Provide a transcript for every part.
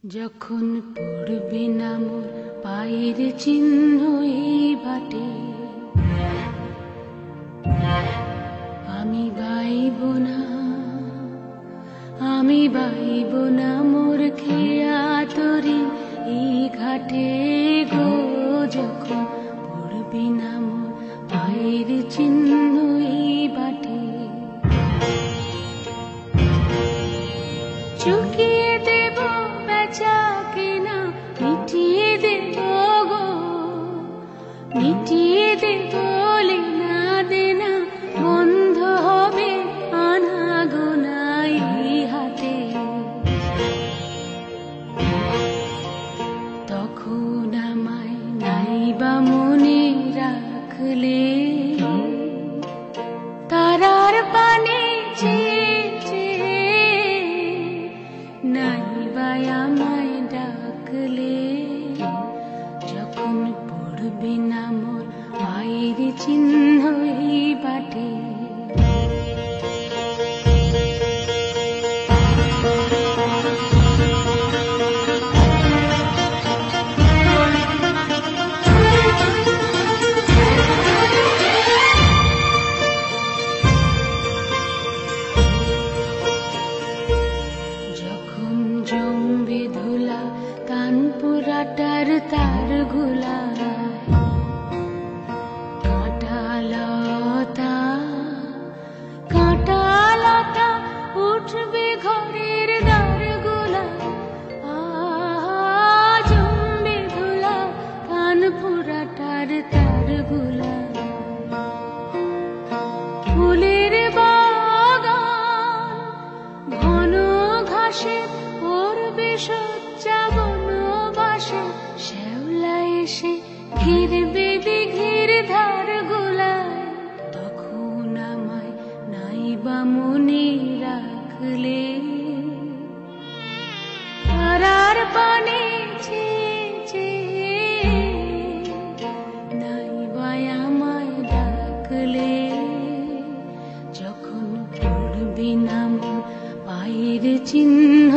যখন পড়বে না মোর পায়ের চিহ্ন এই বাটে, আমি বাইব না, আমি বাইব না মোর খেয়া তরি এই ঘাটে গো। যখন পড়বে না মোর পায়ের চিহ্ন এই বাটে, চুকিয়ে দেব বেচা কেনা, মিটিয়ে দেব গো, মিটিয়ে দেব লেনা দেনা, বন্ধ হবে আনা গোনা এই হাতে। তখন আমায় নাইবা মনে রাখলে, তারার পানে নাইবা আমায় ডাকলে। যখন পড়বে না মোর পায়ের চিহ্ন এই বাটে, জমবে ধুলা কানপুরাটার তার গুলা, কাঁটালতা কাঁটালতা উঠবে ঘরের দ্বার গুলা। জমবে ধুলা কানপুরাটার তার গুলা, ফুলের বাগান ঘন ঘাসে পড়বে সজ্জা বনবাসে। শ্যাওলা এসে ঘিরবে দিঘির ধার গোলায়, তখন আমায় নাইবা মনে রাখলে। তারার পানে নাইবা আমায় ডাকলে। যখন পড়বে না মোর পায়ের চিহ্ন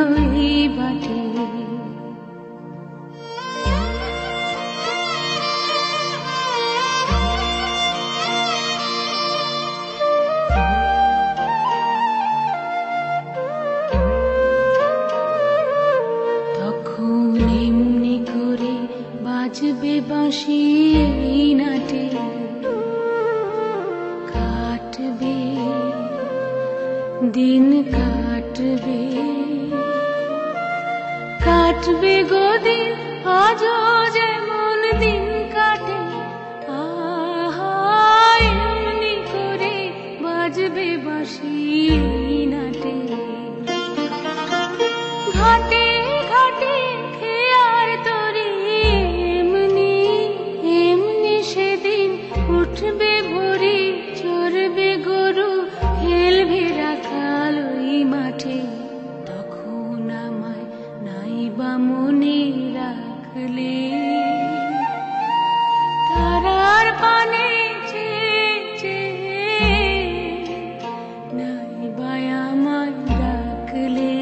এই বাটে, তখন এমনি করে বাজবে বাঁশি এই নাটে। কাটবে দিন কাটবে, কাটবে গো দিন আজও যেমন দিন কাটে। এমনি করে বাজবে বাঁশি এই নাটে। ঘাটে ঘাটে খেয়ার তরি এমনি এমনি সেদিন উঠবে ভরি, চড়বে গরু খেলবে রাখাল ওই মাঠে। তখন আমায় নাইবা মনে রাখলে, তারার পানে নাইবা আমায় ডাকলে।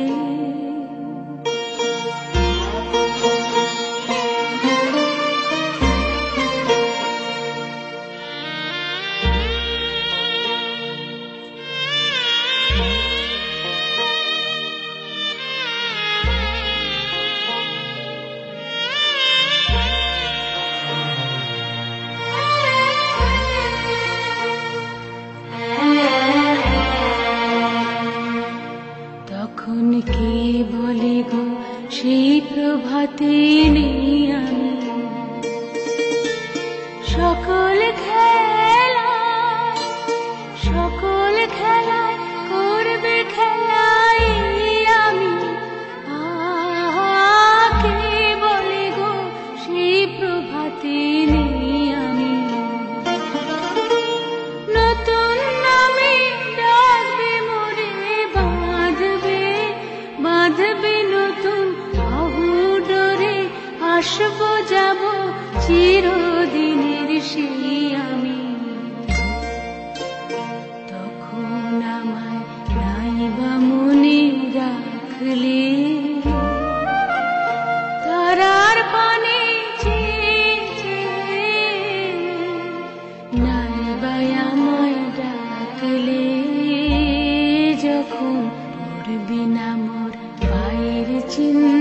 তখন কে বলে গো সেই প্রভাতে নেই আমি, সকল খেলা সকল খেলায় করবে খেলাই আমি। কে বলে গো সেই প্রভাতে নেই আমি, নতুন নামে ডাকবে মোরে, বাঁধবে বাঁধবে নতুন বাহু ডোরে। আসবো যাব চিরদিনের সেই আমি, তখন আমায় নাইবা মনে রাখলে। চিহ্ন